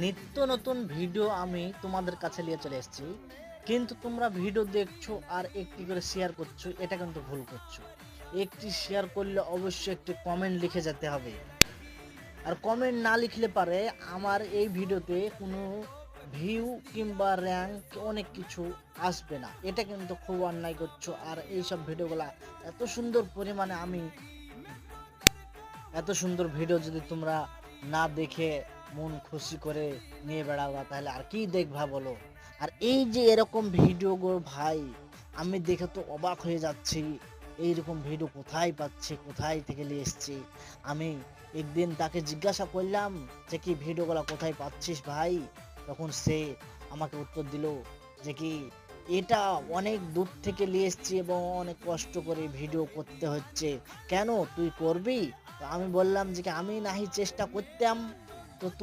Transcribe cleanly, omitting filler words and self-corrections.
নিত্য নতুন ভিডিও আমি তোমাদের কাছে নিয়ে চলে এসেছি, কিন্তু তোমরা ভিডিও দেখছো আর একটি করে শেয়ার করছো, এটা কিন্তু ভুল করছো। একটি শেয়ার করলে অবশ্যই একটি কমেন্ট লিখে যেতে হবে। আর কমেন্ট না লিখলে পারে আমার এই ভিডিওতে কোনো ভিউ কিংবা র্যাঙ্ক অনেক কিছু আসবে না। এটা কিন্তু খুব অন্যায় করছো। আর এইসব ভিডিওগুলা এত সুন্দর পরিমাণে আমি এত সুন্দর ভিডিও যদি তোমরা না দেখে মন খুশি করে নিয়ে বেড়াবা, তাহলে আর কি দেখবা বলো? আর এই যে এরকম ভিডিও গো ভাই, আমি দেখে তো অবাক হয়ে যাচ্ছি। এইরকম ভিডিও কোথায় পাচ্ছে, কোথায় থেকে নিয়ে এসছে? আমি একদিন তাকে জিজ্ঞাসা করলাম যে কি ভিডিওগুলো কোথায় পাচ্ছিস ভাই? তখন সে আমাকে উত্তর দিল যে কি এটা অনেক দূর থেকে নিয়ে এসছি এবং অনেক কষ্ট করে ভিডিও করতে হচ্ছে। কেন, তুই করবি? তো আমি বললাম যে কি আমি নাহি চেষ্টা করতাম,